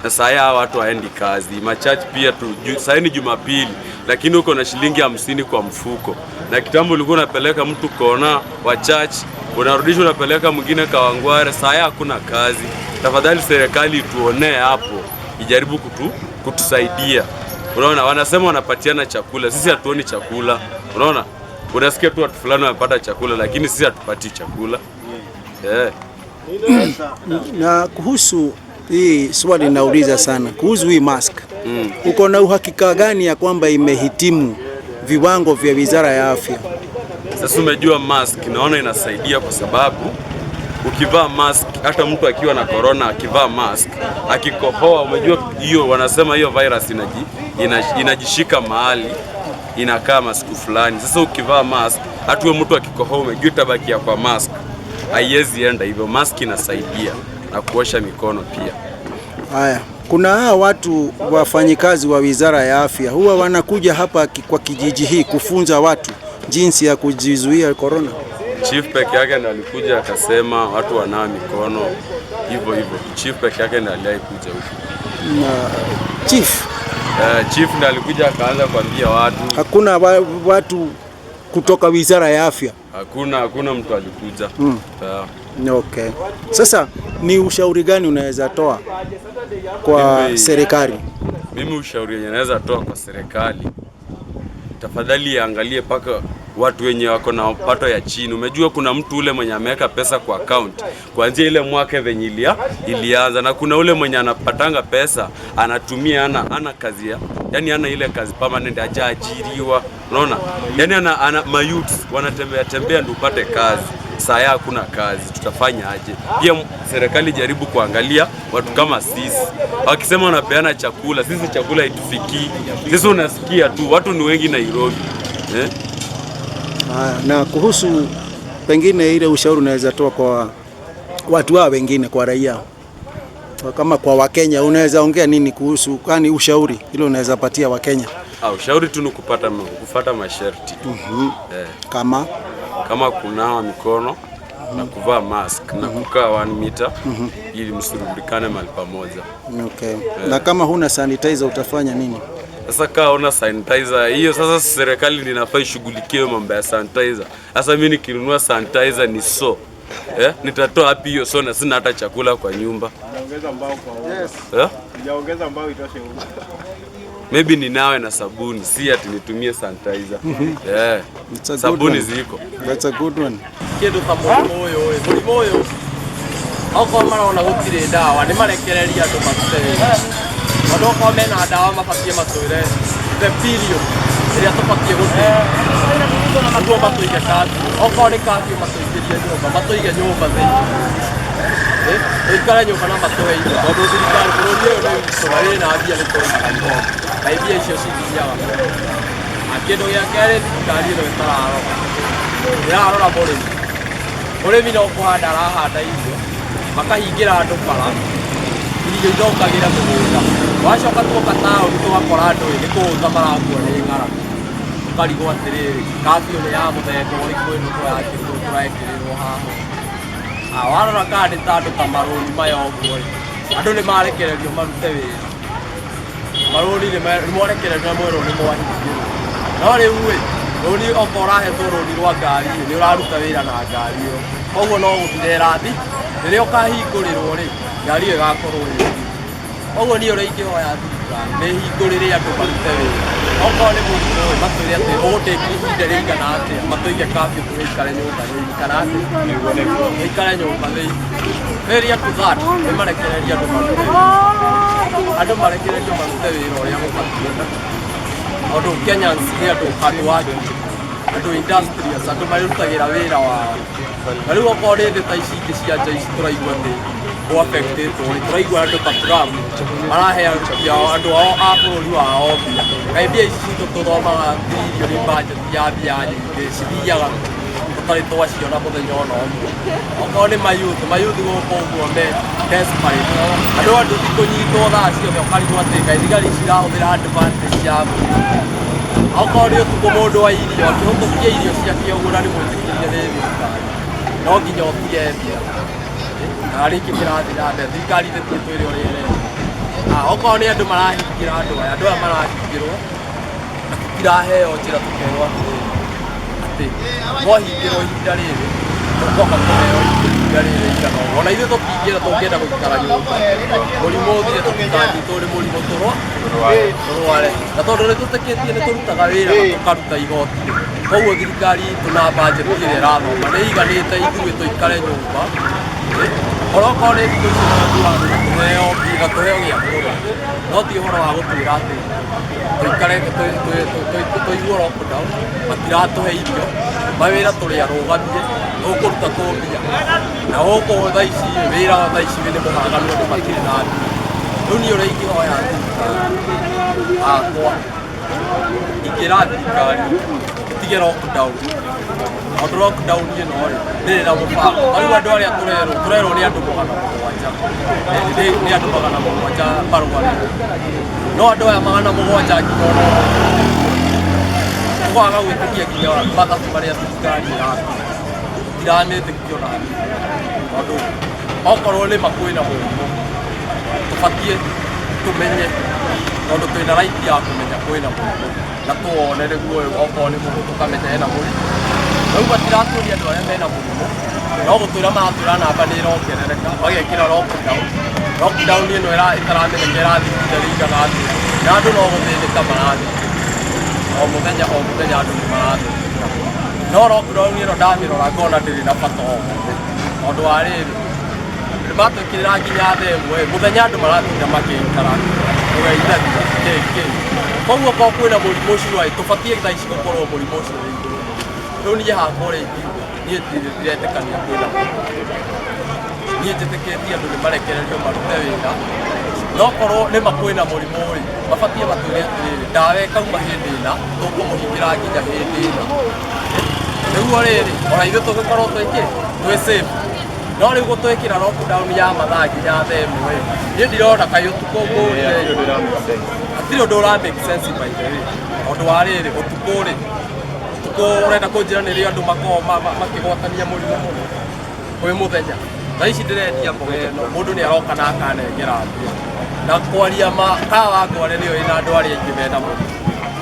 Na saa hii watu waendi kazi. Machachi pia saa hii ni Jumapili, lakini uko na shilingi 50 kwa mfuko. Na kitambo ulikuwa unapeleka mtu kona wa church, unarudisha unapeleka mwingine Kawangware. Saa hii hakuna kazi. Tafadhali serikali tuonee hapo, ijaribu kutusaidia. Unaona, wanasema wanapatiana chakula, sisi hatuoni chakula. Unaona? Unasikia tu watu fulani wanapata chakula, lakini sisi hatupati chakula. Na kuhusu hii swali nauliza sana, kuhusu hii mask. Uko na uhakika gani ya kwamba imehitimu viwango vya Wizara ya Afya? Sasa umejua mask naona inasaidia kwa sababu ukivaa mask, hata mtu akiwa na corona akivaa mask, akikohoa, umejua hiyo wanasema hiyo virus inajishika mahali, inakaa masiku fulani. Sasa ukivaa mask, hata mtu akikohoa, umejua tabakia kwa mask, haiwezi enda hivyo. Mask inasaidia na kuosha mikono pia. Haya, kuna hao watu wafanyikazi wa Wizara ya Afya huwa wanakuja hapa kwa kijiji hii kufunza watu jinsi ya kujizuia corona. Chief peke yake ndiye alikuja akasema watu wanao mikono hivyo. Chief peke yake ndiye alikuja huko. Na Chief ndiye alikuja akaanza kuambia watu. Hakuna watu kutoka Wizara ya Afya. Hakuna mtu alikuja. Okay. Sasa ni ushauri gani unaweza toa kwa serikali? Mimi ushauri naweza toa kwa serikali, tafadhali angalie paka watu wenye wako na pato ya chini. Umejua kuna mtu ule mwenye ameweka pesa kwa account kuanzia ile mwaka venye ilianza, na kuna ule mwenye anapatanga pesa anatumia ana kazi ya, yani ana ile kazi permanent, hajaajiriwa, unaona? Yani ana mayouths wanatembea ndio upate kazi. Saa ya hakuna kazi, tutafanya aje? Pia serikali jaribu kuangalia watu kama sisi. Wakisema wanapeana chakula, sisi chakula haitufikii. Sisi unasikia tu watu ni wengi Nairobi. Na kuhusu pengine ile ushauri unaweza toa kwa watu wao wengine, kwa raia kama kwa Wakenya, unaweza ongea nini kuhusu ushauri ile unaweza patia Wakenya? Ushauri tu ni kufuata masharti tu. Kama kunawa mikono na kuvaa mask na kukaa 1 meter ili msirundikane mahali pamoja. Na kama huna sanitizer utafanya nini? Sasa kama una sanitizer hiyo, sasa serikali linafaa ishughulikie mambo ya sanitizer. Sasa mimi nikinunua sanitizer ni nitatoa wapi hiyo na sina hata chakula kwa nyumba? Niongeza mbao kwa niongeza mbao itoshe huko. Maybe ninawe na sabuni, si ati nitumie sanitizer. Sabuni ziko. That's a good one. Kitu kama moyo. Oko marona gutire dawa, ni marekereria andu matire. Madoko mena dawa mafatie matwire. The period iria tufatie gutire. Nduo matuige kazi. Oko ni kazi matuige nyumba, matuige nyumba ikara nyumba na matoe indo. Tondu thirikari bururi uyu ni tugari na abia ni tũrĩmaga na ibia icio cithiaga. Kĩndũ gĩa kerĩ, thirikari ĩno ĩtararora mũrĩmi. Mũrĩmi no kũhanda arahanda irio, makahingĩra andũ bara, irio ithũkagĩra mũgũnda. Wacoka tuoka taũni tũgakora andũ nĩ kũũta marakua nĩ ng'aragu. Tũkarigwo atĩrĩrĩ, kabiũ nĩ ya mũthemba ũrĩkũ ĩno tũrekĩrĩrwo haha? Warora kana nĩ ta andũ ta marũni maya ũguo, andũ nĩ marekererio marute wĩra. Marũni nĩ marekererio mwĩrwo nĩ mwahingĩrwo. No rĩu rũni okorwo ũrahetwo rũni rwa ngari nĩ ũraruta wĩra na ngari ĩyo. Koguo no gũthire rathi, rĩrĩa ũkahingũrĩrwo rĩ, ngari ĩyo ĩgakorwo ĩrĩ. Koguo niĩ ũrĩa ingĩhoya thirikari nĩ hingũrĩre andũ marute wĩra. Okorwo nĩ mũrimũ ũyũ matwĩre atĩ ũgũtĩkia ihinda rĩigana atĩa, matũige kabiũ tũgĩikare nyũmba kana atĩ gĩikare nyũmba thĩinĩ. Failure to that nĩ marekereria andũ marute wĩra. Andũ marekererio marute wĩra ũrĩa gũbatiĩ. Andũ Kenyans nĩ andũ wagi, andũ industrious, andũ marutagĩra wĩra wao. Na rĩu okorwo nĩ thĩ ta ici ingĩ cia nja ici tũraigua atĩ affectĩtwo, tũraigua andũ ta Trump marahe andũ ao a bũrũri wao mbia. Kaĩ mbia ici citũ tũthomaga tiririoni budget ya mbia nyingĩ cithiaga tũtarĩ twaciona mũthenya ona ũmwe. Okorwo nĩ mayouth gũkũ ũguo me desperate, andũ kũnyitwo thaa ciothe ũkarigwo atĩ kaĩ thigari cirahũthĩra advantage yaku. Okorwo nĩ ũtukũ mũndũ wa irio akĩhũtũkia irio ciake ũguo na nĩ mwĩtĩkĩrie nĩ thirikari, no nginya ũtige mbia. Na rĩngĩ kĩrathiĩ na mbere, thirikari ĩbatiĩ twĩre ũrĩa ĩrenda. Okorwo nĩ andũ marahingĩra andũ aya marahingĩrwo matiraheo njĩra tũkerwo atĩ mwahingĩrwo ihinda rĩrĩ tũgoka kũheo ihinda rĩrĩ igana ũguo. Ona ithuĩ tũtingĩra tũngĩenda gũikara nyũmba, mũrimũ ũthire tũtikanyitwo nĩ mũrimũ tũrware. Na tondũ nĩ tũtĩkĩtie nĩ tũrutaga wĩra na tũkaruta igoti, koguo thirikari itũ na budget ĩrĩa ĩrathoma nĩ iganĩte ithuĩ tũikare nyũmba. Okorwo nĩ thikũ ici tũheo mbia tũheo gĩa kũrĩa, no ti ũhoro wa gũtwĩra atĩ tũikare tũigwo lockdown, matiratũhe irio, mawĩra tũrĩ arũgamie, tũkũruta kũ mbia. Na gũkũ thaa ici wĩra thaa ici nĩ mũharaganu andũ matirĩ na mbia. Rĩu niĩ ũrĩa ingĩhoya thirikari akwa, ingĩra thirikari ĩtige lockdown. Tondũ lockdown ĩno rĩ ndĩrĩ na mũbango. Rĩu andũ arĩa tũrerwo nĩ andũ 700, nĩ andũ 700 barũarĩte. No andũ aya 700 nginya ona tũkwaga gwĩtĩkia nginya mathabu marĩa thirikari ĩratuga, itiramĩtĩkia ona hanini. Tondũ okorwo nĩ ma kwĩna mũrimũ tũbatiĩ tũmenye, tondũ twĩna right ya kũmenya kwĩna mũrimũ na tuone nĩguo okorwo nĩ mũrimũ tũkamenya hena mũrimũ. Rĩu matiratuonia andũ arĩa mena mũrimũ, no gũtwĩra maratwĩra namba nĩ ĩrongerereka, magekĩra lockdown. Lockdown ĩno ĩtaramenyeka ĩrathiĩ ihinda rĩigana atĩa, na andũ no gũthĩnĩka marathiĩ. O mũthenya andũ nĩ marathĩnĩka. no lockdown ĩno ndamirora ngona ndĩrĩ na bata o ũndũ wa rĩrĩ matwĩkĩrĩra nginya themwe mũthenya andũ maratinda makĩikara ũgeithania kĩngĩ koguo korwo kwĩna mũrimũ ũcio tũbatiĩ thaa ici gũkorwo mũrimũ ũcio wĩ igũrũ rĩu niĩ hakwa rĩngĩ niĩ ndiretĩkania kwĩna niĩ njĩtĩkĩtie andũ nĩmarekererio marute wĩra no korwo nĩma kwĩna mũrimũ rĩ mabatiĩ matwĩre atĩrĩrĩ ndawa ĩkauma hĩndĩ ĩna tũkũmũhingĩra nginya hĩndĩ ĩna nĩguo rĩrĩ ona ithuĩ tũgĩkorwo twĩ safe no rĩu gũtwĩkĩra lockdown ya mathaa nginya themwe niĩ ndirona kaĩ ũtukũ ũmũrire hatirĩ ũndũ ũra make sense by the way ũndũ wa rĩrĩ ũtukũ rĩ ũtukũ ũrenda kũnjĩra nĩ rĩo andũ makoragwo makĩgwatania mũrimũ mũno kwĩ mũthenya thaa ici ndĩrendia mboga ĩno mũndũ nĩ aroka na akanengera mbia na kwaria kawa ngware nĩyo ĩna andũ arĩa aingĩ mena mũrimũ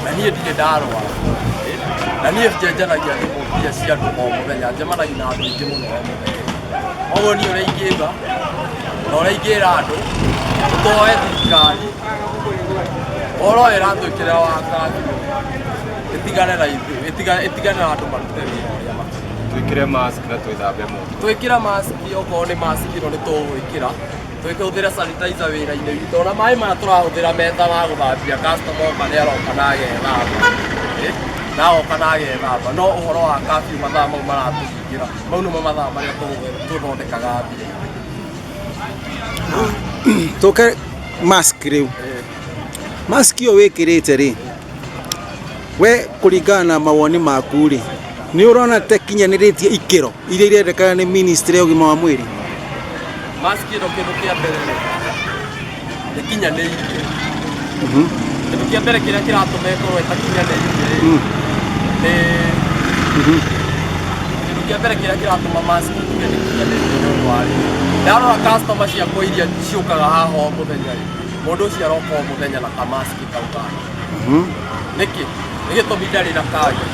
na niĩ ndirĩ ndarwara na niĩ njenjanagia thimũ mbia cia andũ o mũthenya njemanagia na andũ aingĩ mũno o mũthenya oguo niĩ ũrĩa ingĩga na ũrĩa ingĩra andũ tũtoe thirikari ũhoro ĩratwĩkĩrĩra wa kabi ĩtigane na ithuĩ ĩtigane na andũ marute wĩra ũrĩa twĩkĩre mask na twĩthambe moko twĩkĩra mask okorwo nĩ mask ĩno nĩ tũgwĩkĩra twĩkĩhũthĩra sanitizer wĩra-inĩ witũ ona maĩ maya tũrahũthĩra metha ma gũthambia customer oka nĩ aroka na agethamba na oka na agethamba no ũhoro wa kabi mathaa mau maratũhingĩra mau nĩmo mathaa marĩa tũthondekaga mbia Tũke mask rĩu mask ĩyo wĩkĩrĩte rĩ we kũringana na mawoni maku rĩ nĩ ũrona tekinyanĩrĩtie ikĩro iria irendekana nĩ ministry ya ũgima wa mwĩrĩ mask ĩno kĩndũ kĩa mbere ĩkinyanĩirie kĩndũ kĩa mbere kĩrĩa kĩratũma ĩkorwo ĩtakinyanĩirie kĩndũ kĩa mbere kĩrĩa kĩratũma mask ĩkinyanĩirie nĩ ũndũ wa rĩrĩ ndarora customer ciakwa iria ciũkaga haha o mũthenya rĩ mũndũ ũcio aroka o mũthenya na kamaski kau kake nĩkĩ nĩ gĩtũmi ndarĩ na kanya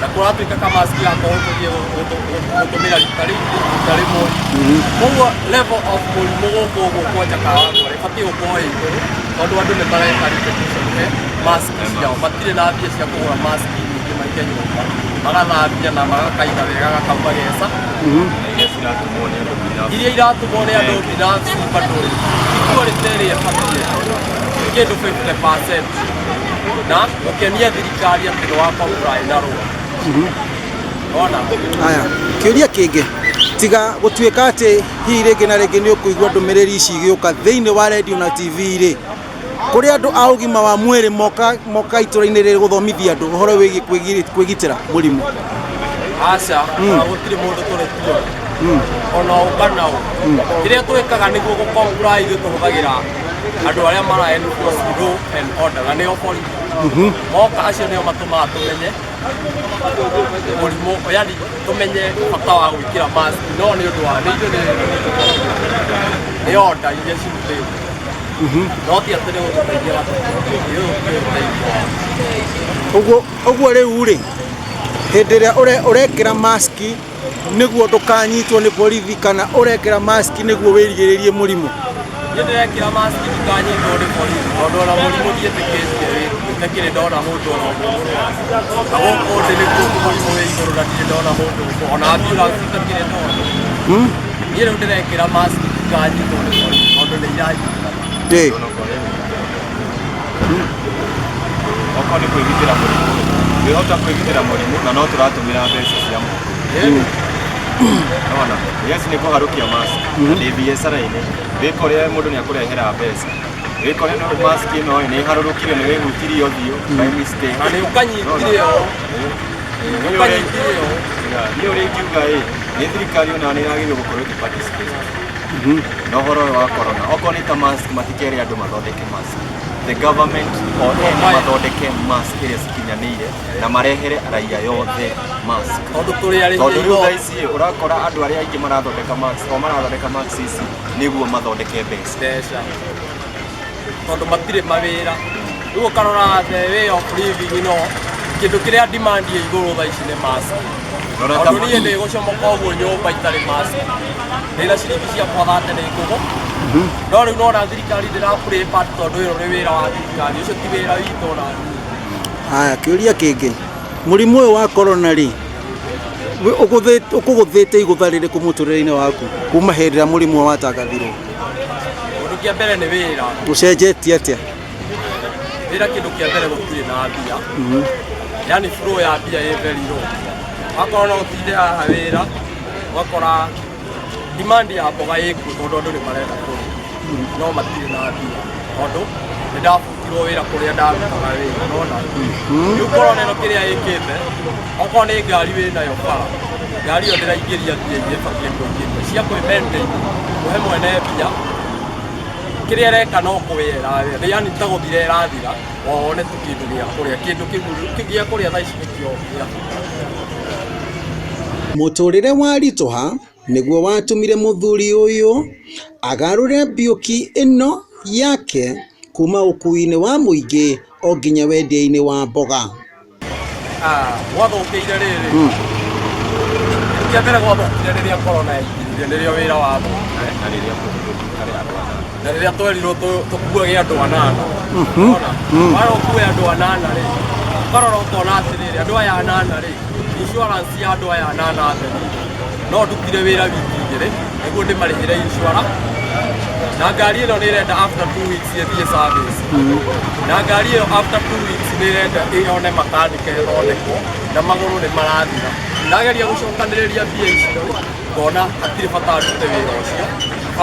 na kũratuĩka kamaski gakorwo gũtũmĩra rita rĩmwe koguo level of mũrimũ gũkũ ũguo kwanja kawangore ĩbatiĩ gũkorwo ĩ igũrũ tondũ andũ nĩ mareka repetition maski ciao matirĩ na mbia cia kũgũra maski nyingĩ maige nyũmba magathambia na magakaiga wega gakauma geca iria iratũmwo nĩ andũ binafsi bado ikuo rĩterĩ ĩbatiĩ kĩndũ 50% na gũkenia thirikari atĩ nĩ wa comply na rũa aya kĩũria kĩngĩ tiga gũtuĩka atĩ hihi rĩngĩ na rĩngĩ nĩ ũkũigua ndũmĩrĩri ici igĩũka thĩinĩ wa radio na TV rĩ kũrĩ andũ a ũgima wa mwĩrĩ moka itũra-inĩ rĩrĩ gũthomithia andũ ũhoro wĩgiĩ kwĩgitĩra mũrimũ aca gũtirĩ mũndũ tũrĩtuo ona ũkana kĩrĩa twĩkaga nĩguo gũkombura ithuĩ tũhũthagĩra andũ arĩa mara-enforce law and order na nĩo borithi moka acio nĩo matũmaga tũmenye mũrimũ yani tũmenye bata wa gwĩkĩra mask no nĩ ũndũ wa nĩ ithuĩ nĩ order iria cirutĩtwo no ti atĩ nĩ gũtũteithia ũguo rĩu rĩ hĩndĩ ĩrĩa ũrekĩra mask nĩguo ndũkanyitwo nĩ borithi kana ũrekĩra mask nĩguo wĩrigĩrĩrie mũrimũ niĩ ndĩrekĩra mask ndikanyitwo nĩ borithi tondũ ona mũrimũ ndiĩtĩkĩtie nĩkĩrĩ ndona mũndũ ona ũmwe na gũkũ ndĩ nĩguo mũrimũ wĩ igũrũ na ndirĩ ndona mũndũ ona ambulance itakĩrĩ ndona niĩ rĩu ndĩrekĩra mask ndikanyitwo nĩ borithi tondũ nĩ iranyita okorwo nĩ kwĩgitĩra mũrimũ twĩhota kwĩgitĩra mũrimũ na no tũratũmĩra mbeca cia mũhuko ona yes nĩ kũharũkia mask na nĩ biacara-inĩ wĩkore mũndũ nĩ akũrehera mbeca wĩkore no mask ĩno nĩ ĩharũrũkire nĩ wĩhutirie ũthiũ by mistake na nĩ ũkanyitire o niĩ ũrĩa ingiuga nĩ thirikari ona nĩ yagĩrĩirwo gũkorwo ĩgĩ-participate na ũhoro wa corona okorwo nĩ ta mask matikere andũ mathondeke mask the government mathondeke mask iria cikinyanĩire na marehere raia yothe mask tondũ rĩu thaa ici ũrakora andũ arĩa aingĩ marathondeka mask ici nĩguo mathondeke mbeca tondũ matirĩ mawĩra rĩu ũkarora way of living no kĩndũ kĩrĩa demand ĩ igũrũ thaa ici nĩ mask tondũ niĩ nĩ gũcomoka ũguo nyũmba itarĩ mask ndĩna ciringi ciakwa 30 nĩ ngũgũ no rĩu nona thirikari ndĩra-play part tondũ ũyũ nĩ wĩra wa thirikari ũcio ti wĩra witũ ona aya kĩũria kĩngĩ Murimu wa corona ri ukuguthite igutharire kumuturire-ini waku kuma hindira murimu watangathirwo. Undu kia mbere ni wira. Ucenjetie atia? Wira kindu kia mbere gutire na mbia. Yani flow ya mbia ĩ very low. Akorwo no utinde haha wira, wakora demand ya mboga ĩkuo tondu andu ni marenda kũrĩa. No matire na mbia. Tondu ni ndabutirwo wira kuria ndarutaga wira, nona. Riu corona ĩno kiria ĩkĩte, okorwo ni ngari wĩnayo bara, ngari ĩyo ndĩraingĩria mbia iria ĩbatiĩ kũingĩria cia kwĩ-maintain, kũhe mwene mbia, kiria ĩreka no kũwĩra ĩrawĩra, yani ta gũthira ĩrathira, wone tu kĩndũ gĩa kũrĩa, kĩndũ gĩa kũrĩa thaa ici nĩkĩo gĩa. Muturire wa rituha niguo watumire muthuri uyu agarure mbiuki ino yake kuma ukui-ini wa muingi o nginya wendia-ini wa mboga. Gwathũkĩire rĩrĩ, kia mbere gwathũkire rĩrĩa corona yaingĩrire, nĩrĩo wĩra wa mboga na rĩrĩa twerirwo tũkuage andũ 8. Wara ũkue andũ 8 rĩ, ũkarora ũkona atĩrĩrĩ, andũ aya 8 rĩ, insurance ya andũ aya 8 theri, no ndutire wĩra wiki 2 nĩguo ndĩmarĩhĩre insurance, na ngari ĩno nĩrenda after 2 weeks ĩthiĩ service, na ngari ĩyo after 2 weeks nĩrenda ĩone makanike ĩthondekwo na magũrũ nĩ marathira. Ndageria gũcokanĩrĩria mbia icio ngona hatirĩ bata ndute wĩra ũcio,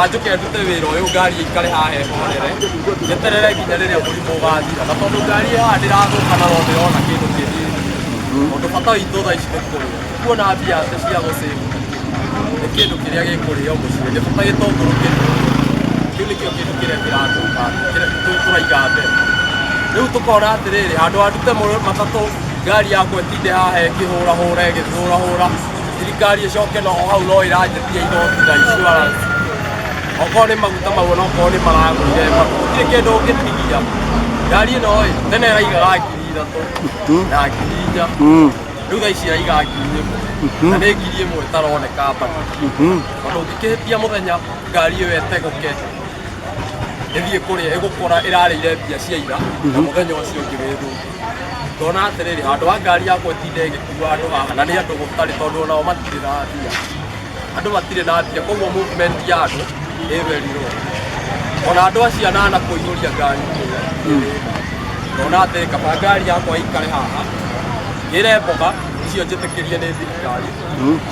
njuke ndute wĩra ũyũ, ngari ĩikare haha ĩhorere njeterere nginya rĩrĩa mũrimũ ũgathira, na tondũ ngari ĩyo haha ndĩrathũka na no ndĩrona kĩndũ kĩnini, tondũ bata witũ thaa ici nĩ kũrĩa. Kuona mbia cia gũsave nĩ kĩndũ kĩrĩa gĩkũrĩo mũciĩ, gĩbata gĩtũngũrũ kĩu nĩkĩo kĩndũ kĩrĩa kĩratũka tũraiga mbere. Rĩu tũkona atĩrĩrĩ, handũ ha ndute matatũ, ngari yakwa ĩtinde haha ĩkĩhũrahũra ĩgĩhũrahũra, thirikari ĩcoke no hau no ĩranjĩtia igoti na insurance, okorwo nĩ maguta mau na okorwo nĩ maragũire gũtirĩ kĩndũ ũngĩtigia. Ngari ĩno tene ĩraigaga 3,000 na 4,000, rĩu thaa ici ĩraiga 1,000 na nĩ 1,000 ĩtaroneka bata, tondũ ũngĩkĩhĩtia mũthenya ngari ĩyo ĩtegũke ĩthiĩ kũrĩa ĩgũkora ĩrarĩire mbia cia ira na mũthenya ũcio ũngĩ wĩthũkie. Ngona atĩrĩrĩ, handũ wa ngari yakwa ĩtinde ĩgĩkua andũ haha, na nĩ andũ gũtarĩ tondũ onao matirĩ na mbia, andũ matirĩ na mbia, koguo movement ya andũ ĩ very low. Ona andũ acio 8 kũihũria ngari ngona atĩ kaba ngari yakwa ĩikare haha ngĩre mboga icio njĩtĩkĩrie nĩ thirikari,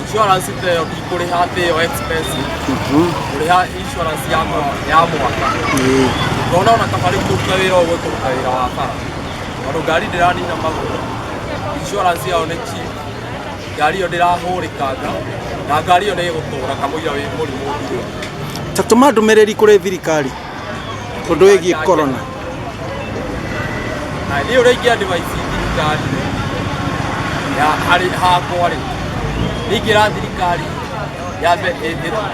insurance ĩyo ndikũrĩha atĩ ĩyo expensive, kũrĩha insurance yakwa ya mwaka. Ngona ona kaba rĩu kũruta wĩra ũguo kũruta wĩra wa bara, tondũ ngari ndĩranina magũrũ, insurance yao nĩ cheap, ngari ĩyo ndĩrahũrĩkanga na ngari ĩyo nĩ ĩgũtũra kamũira wĩ mũrimũ ũthire. Tatũma ndũmĩrĩri kũrĩ thirikari ũndũ wĩgiĩ corona. Na niĩ ũrĩa ingĩ-advise thirikari ya harĩ hakwa rĩ, nĩingĩra thirikari yambe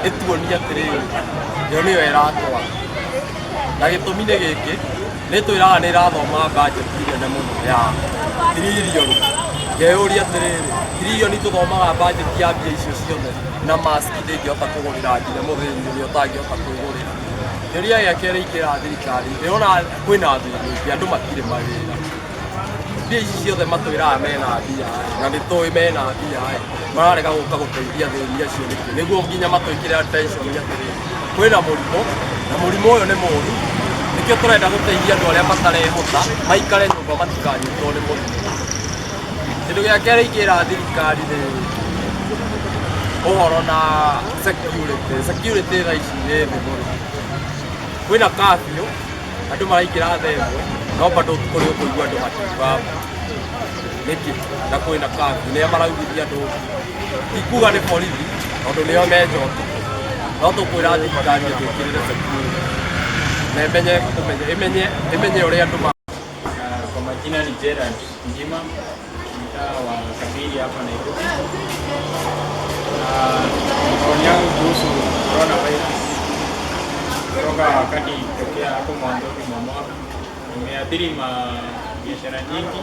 ĩtuonie atĩrĩrĩ, yo nĩyo ĩratwara, na gĩtũmi nĩ gĩkĩ, nĩ twĩraga nĩ ĩrathoma budget nene mũno ya tiririoni. Ngeyũria atĩrĩrĩ, tiririoni tũthomaga budget ya mbia icio ciothe na mask ndĩngĩhota kũgũrĩra nginya mũthĩni ũrĩa ũtangĩhota kwĩgũrĩra. Kĩũria gĩa kerĩ ingĩra thirikari, ndĩrona kwĩna thĩna mũingĩ, andũ matirĩ mawĩra. Mbia ici ciothe matwĩraga mena mbia na nĩ tũĩ mena mbia, mararega gũka gũteithia thĩni acio nĩkĩ, nĩguo nginya matwĩkĩre attention atĩrĩrĩ, kwĩna mũrimũ na mũrimũ ũyũ nĩ mũru, nĩkĩo tũrenda gũteithia andũ arĩa matarehota maikare nyũmba matikanyitwo nĩ mũrimũ. Kĩndũ gĩa kerĩ ingĩra thirikari nĩ ũhoro na security thaa ici nĩ thĩ mũno. Kwĩna curfew, andũ maraingĩra thaa ĩmwe, no bado kũrĩ ũkũigua andũ makiuga nĩkĩ, na kwĩna curfew, nĩo maraugithia andũ, tikuga nĩ borithi tondũ nĩo me njotu, no tũkwĩra thirikari ĩtwĩkĩrĩre security na ĩmenye ũrĩa andũ ma. Kwa majina ni Gerald Njima, mtaa wa Kabiri hapa Nairobi. Maoni yangu kuhusu coronavirus kutoka wakati tokea hapo mwanzoni mwa mwaka imeathiri biashara nyingi,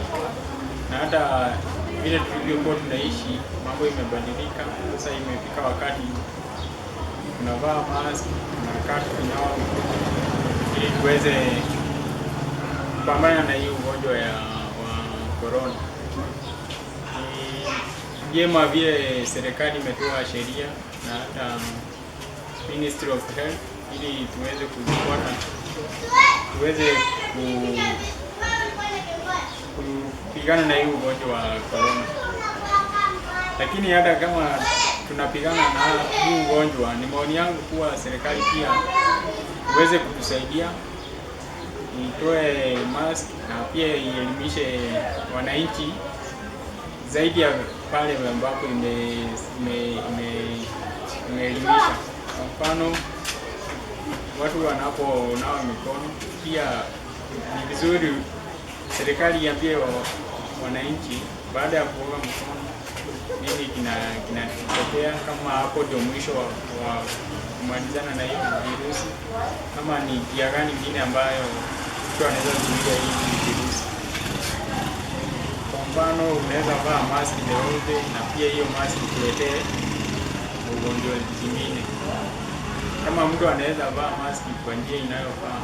na hata vile tulivyokuwa tunaishi mambo imebadilika. Sasa imefika wakati tunavaa mask, tunakaa tunawa ili tuweze kupambana na hii ugonjwa wa corona. vyema vile serikali imetoa sheria na hata Ministry of Health ili tuweze kuzifuata, tuweze kupigana na hii ugonjwa wa corona. Lakini hata kama tunapigana na huu ugonjwa, ni maoni yangu kuwa serikali pia iweze kutusaidia, itoe mask na pia ielimishe wananchi zaidi ya pale ambapo imeelimisha. Kwa mfano, watu wanaponawa mikono, pia ni vizuri serikali iambie wananchi baada ya kuoga mkono nini kinatokea, kama hapo ndio mwisho wa kumalizana na hiyo virusi, kama ni njia gani nyingine ambayo mtu anaweza kuzuia hii virusi. Kwa mfano, unaweza vaa mask the whole day na pia hiyo mask kuletee ugonjwa zingine. Kama mtu anaweza vaa mask kwa njia inayofaa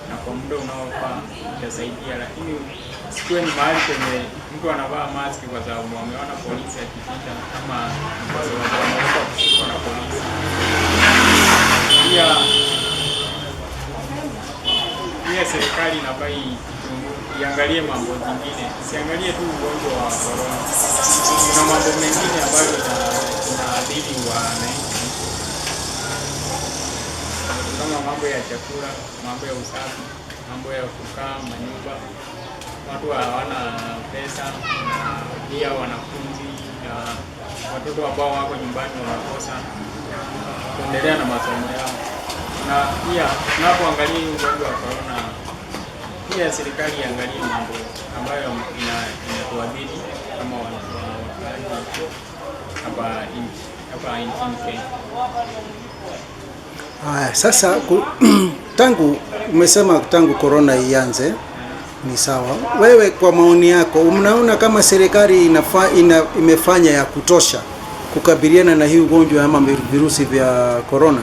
na kwa muda unaofaa itasaidia, lakini sikuwe ni mahali kwenye mtu anavaa mask kwa sababu wameona polisi akipita ama kwa sababu wanaweza kushikwa na polisi. Pia serikali inafaa iangalie mambo mengine, siangalie tu ugonjwa wa corona. Kuna mambo mengine ambayo inaadhiri wananchi, kama mambo ya chakula, mambo ya usafi, mambo ya kukaa manyumba. Watu hawana pesa, na pia wanafunzi na watoto ambao wako nyumbani wanakosa kuendelea na masomo yao. Na pia tunapoangalia ugonjwa wa corona, pia serikali iangalie mambo ambayo inatuadhiri kama wakaaji hapa nchini Kenya. Haya, sasa tangu umesema tangu corona ianze ni sawa. Wewe kwa maoni yako unaona kama serikali imefanya ya kutosha kukabiliana na hii ugonjwa ama virusi vya corona?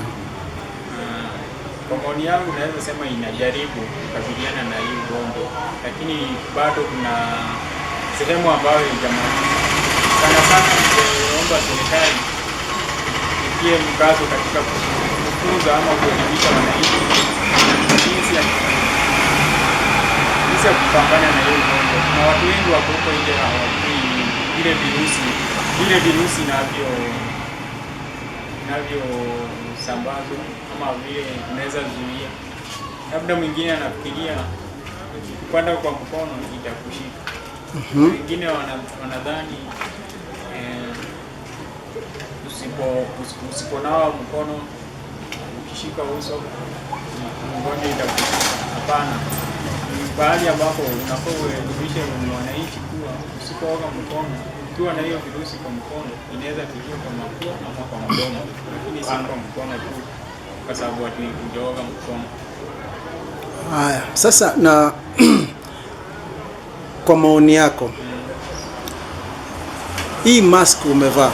Kwa maoni yangu naweza sema inajaribu kukabiliana na hii ugonjwa, lakini bado kuna sehemu ambayo haijamalizika. Sana sana ningeomba serikali itie mkazo katika kufunza ama kuelimisha wananchi jinsi ya kupambana na hiyo ugonjwa. Na watu wengi wako huko nje hawajui vile virusi navyo sambazwa ama vile unaweza zuia. Labda mwingine anafikiria kupanda kwa mkono itakushika. Wengine wanadhani usiponawa mkono ukishika uso ugonjwa itakushika. Hapana. Bahali ambapo unafaa uelimishe wananchi kuwa usipooga mkono, ukiwa na hiyo virusi kwa mkono inaweza kuingia kwa mapua ama kwa mdomo, lakini si kwa mkono tu, kwa sababu watu hujaoga mkono. Haya, sasa na kwa maoni yako, hii mask umevaa,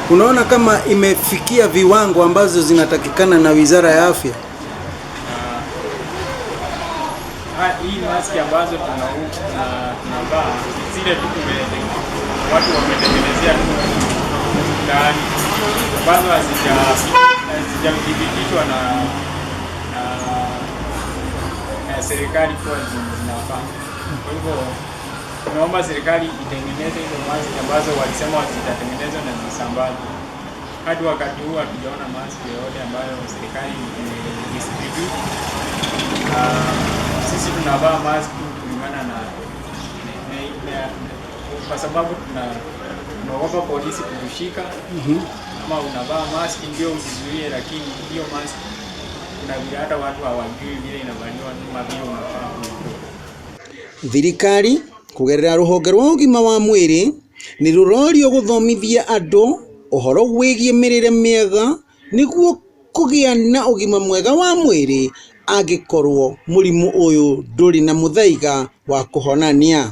unaona kama imefikia viwango ambazo zinatakikana na Wizara ya Afya? Hii maski ambazo tunavaa zile tu watu wametengenezea tu ndani, ambazo hazijathibitishwa na serikali kuwa zinafaa. Kwa hivyo tunaomba serikali itengeneze hizo maski ambazo walisema zitatengenezwa na zisambazwe. Hadi wakati huu hatujaona maski yoyote ambayo serikali imedistribute. Sisi tunavaa mask kulingana na kwa sababu tunaogopa polisi kutushika. Ama unavaa mask ndio ujizuie, lakini hiyo mask kuna vile hata watu hawajui vile inavaliwa kama vile unafaa. Thirikari kugerera ruhonge rwa ugima wa mwiri ni rurorio guthomithia andu uhoro wigie mirire miega niguo kugia na ugima mwega wa mwiri angikorwo murimu uyu nduri na muthaiga wa kuhonania.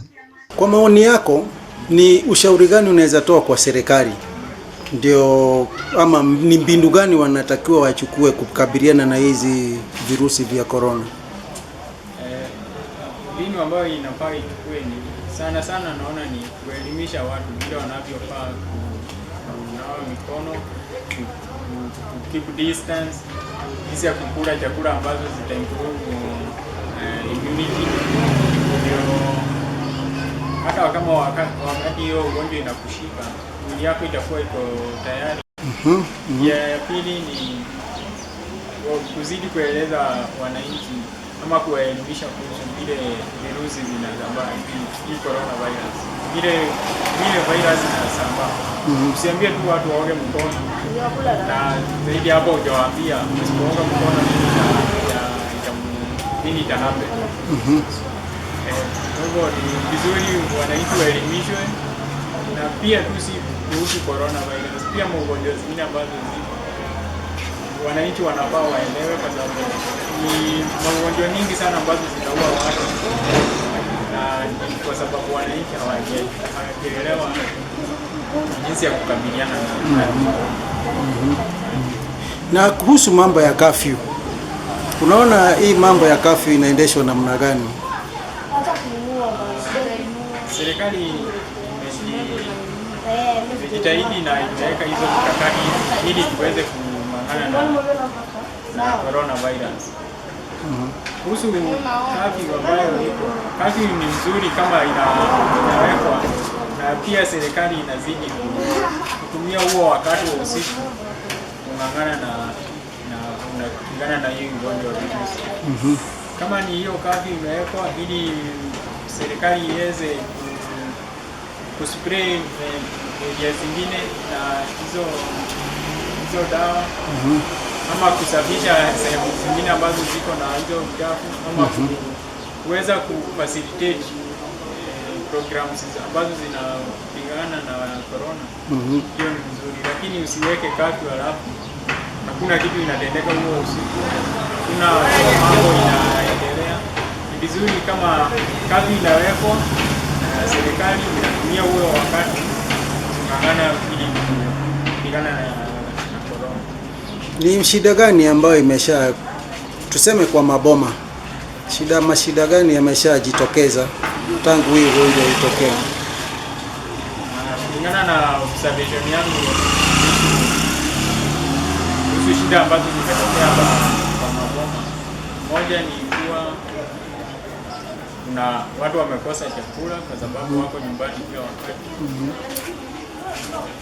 Kwa maoni yako, ni ushauri gani unaweza toa kwa serikali ndio ama ni mbinu gani wanatakiwa wachukue kukabiliana na hizi virusi vya corona? Mbinu ambayo inafaa ichukue ni sana sana naona ni kuelimisha watu vile wanavyofaa kunawa mikono, keep distance, jinsi ya kukula chakula ambazo zitaimprove immunity, ndio hata kama wakati hiyo ugonjwa inakushika mwili yako itakuwa iko tayari. Ya pili ni kuzidi kueleza wananchi ama kuwaelimisha kuhusu vile virusi vinasambaa, hii coronavirus, vile virus inasambaa. Usiambie tu watu waoge mkono, na zaidi hapo hujawaambia usipooga mkono nini itahappen. Kwa hivyo ni vizuri wananchi waelimishwe, na pia tu si kuhusu coronavirus, pia magonjwa zingine ambazo wananchi wanafaa waelewe, kwa sababu ni magonjwa nyingi sana ambazo zinaua watu, na kwa sababu wananchi hawajaelewa jinsi ya kukabiliana na Na kuhusu mambo ya curfew, unaona hii mambo ya curfew inaendeshwa namna gani? Serikali imejitahidi na imeweka hizo mikakati ili tuweze kumangana na coronavirus. Kuhusu curfew ambayo iko, curfew ni nzuri kama inawekwa, na pia serikali inazidi kutumia huo wakati wa usiku kung'ang'ana na hii ugonjwa wa virusi. Kama ni hiyo curfew imewekwa ili serikali iweze kuspray area zingine na hizo dawa, ama kusafisha sehemu zingine ambazo ziko na hizo uchafu, ama kuweza kufacilitate programs ambazo zinapigana na corona. Hiyo ni nzuri, lakini usiweke curfew alafu hakuna kitu inatendeka huo usiku, kuna mambo inaendelea. Ni vizuri kama curfew inawekwa na serikali inatumia huo wakati kung'ang'ana ili kupigana na corona. Ni shida gani ambayo tuseme kwa maboma, mashida gani yameshajitokeza tangu hii ugonjwa itokea? Kulingana na observation yangu, hizo shida ambazo zimetokea kwa maboma, moja ni kuwa kuna watu wamekosa chakula kwa sababu wako nyumbani kila wakati.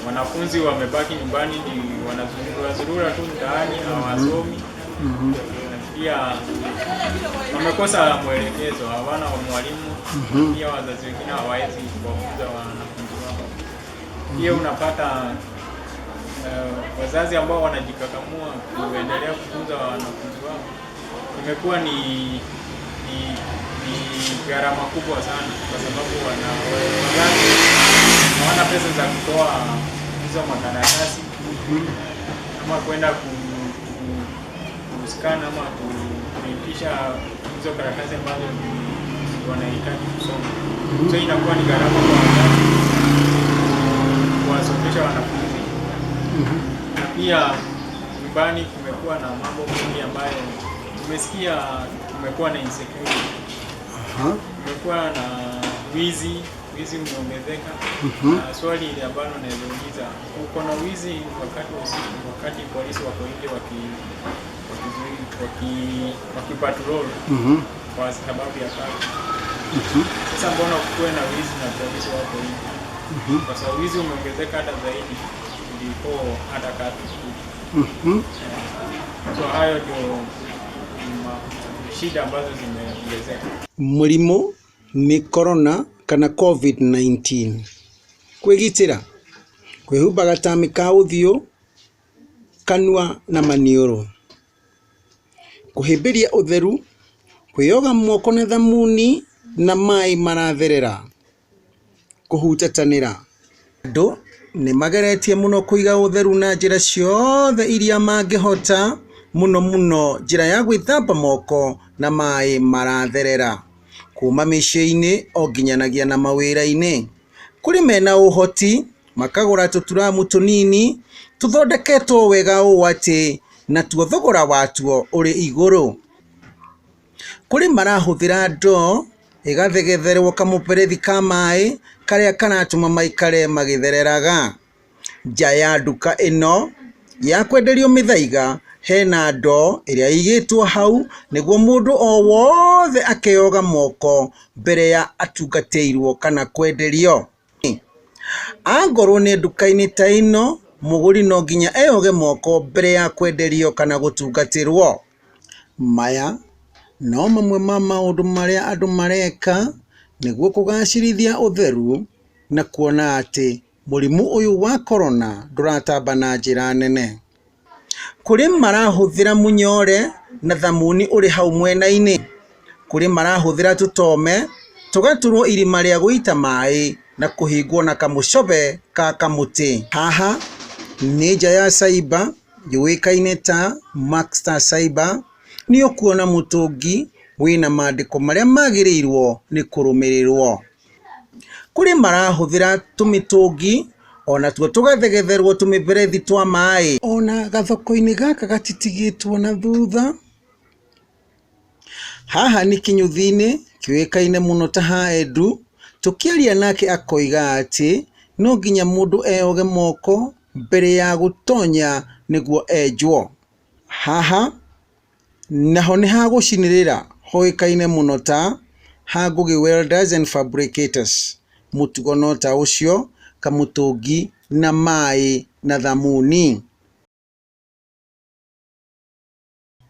Wanafunzi wamebaki nyumbani, ni wanazurura tu mtaani, hawasomi. Pia wamekosa mwelekezo, hawana mwalimu. Pia wazazi wengine hawawezi kuwafunza wanafunzi wao. Pia unapata wazazi ambao wanajikakamua kuendelea kufunza wanafunzi wao, imekuwa ni gharama kubwa sana, kwa sababu wazazi hawana pesa za kutoa hizo makaratasi ama kwenda kuskana ama kuitisha hizo karatasi ambazo wanahitaji kusoma. So inakuwa ni gharama kwa wazazi kuwasomesha wanafunzi. Na pia nyumbani kumekuwa na mambo mengi ambayo tumesikia, kumekuwa na insecurity. Kumekuwa na wizi umeongezeka. Swali ile ambalo naweza uko na wizi wakati wa usiku, wakati polisi wako nje wakipatrol kwa sababu ya kazi. Sasa mbona kuwe na wizi na polisi wako nje? Kwa sababu wizi umeongezeka hata zaidi kuliko hata kazi. So hayo ndio shida ambazo zimeongezeka. Murimu ni corona kana COVID-19. Kwigitira, kwihumba gatami ka uthio, kanua na manioro, kuhimbiria utheru, kwioga moko na thamuni na mai maratherera, kuhutatanira. Andu ni mageretie muno kuiga utheru na njira ciothe iria mangihota, muno njira ya gwithamba moko na mai maratherera, kuma micii-ini o nginyanagia na mawira-ini. Kuri mena uhoti makagura tuturamu tunini tuthondeketwo wega uu ati na tuo thogora watuo uri iguru. Kuri marahuthira ndoo igathegetherwo kamuperethi ka mai karia kanatuma maikare magithereraga. Nja ya nduka ino ya kwenderio mithaiga hena ndo iria igitwo hau niguo mundu o wothe akeyoga moko mbere ya atungateirwo kana kwenderio. Angorwo ni nduka-ini ta ino muguri no nginya eyoge moko mbere ya kwenderio kana gutungatirwo. Maya no mamwe ma maundu maria andu mareka niguo kugacirithia utheru na kuona ati murimu uyu wa corona nduratamba na njira nene. Kuri marahuthira munyore na thamuni uri hau mwena-ini, kuri marahuthira tutome tugaturwo irima ria guita mai na kuhingwo na kamucobe ka kamuti. Haha ni nja ya cyber yuikaine ta Maxter Cyber, ni ukuona mutungi wina maandiko maria magirirwo ni kurumirirwo. Kuri marahuthira tumitungi ona tuo tugathegetherwo tumiberethi twa mai, ona gathoko-ini gaka gatitigitwo na thutha. Haha ni kinyuthi-ini kiuikaine muno ta haendu, tukiaria nake akoiga ati no nginya mundu eyoge moko mbere ya gutonya niguo enjwo. Haha naho ni ha gucinirira hoikaine muno ta Ngugi Welders and Fabricators, mutugo no ta ucio kamutungi na mai na thamuni.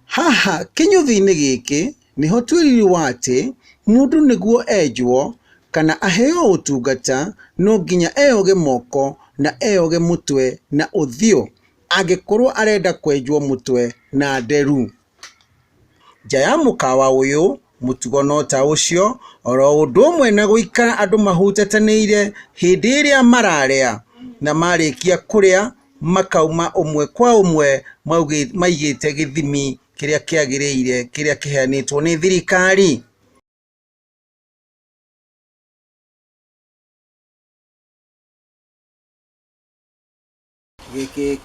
Haha kinyuthi-ini giki niho twiririrwo ati mundu niguo enjwo kana aheo utungata no nginya eyoge moko na eyoge mutwe na uthio angikorwo arenda kwenjwo mutwe na nderu. Nja ya mukawa uyu mutugo no ta ucio oro undu umwe na guikara andu mahutataniire hindi iria mararia na marikia kuria makauma umwe kwa umwe maigite githimi kiria kiagiriire kiria kiheanitwo ni thirikari. Giki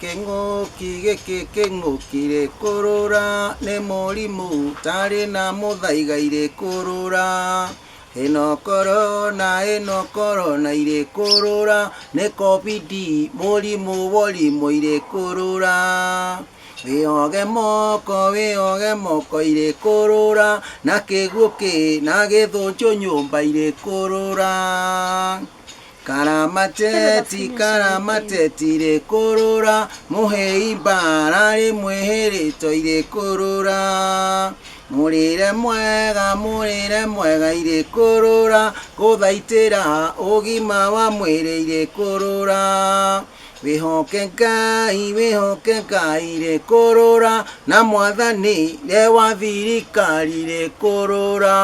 king'ukire kurura ni murimu tari na muthaiga ire kurura. Ino corona ire kurura ni covid murimu worimu ire kurura. Wiyoge moko ire kurura na kiguki na githunju nyumba ire kurura. Karamateti ire kurura muhei mbara rimwe hirito ire kurura. Murire mwega ire kurura guthaitira ugima wa mwiri ire kurura. Wihoke Ngai ire kurura na mwathani le wa thirikari ire kurura.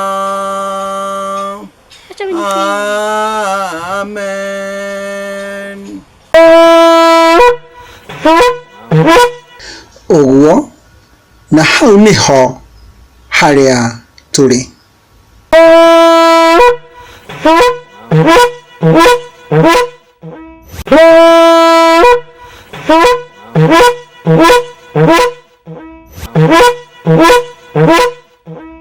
Amen. Uguo na hau niho haria turi.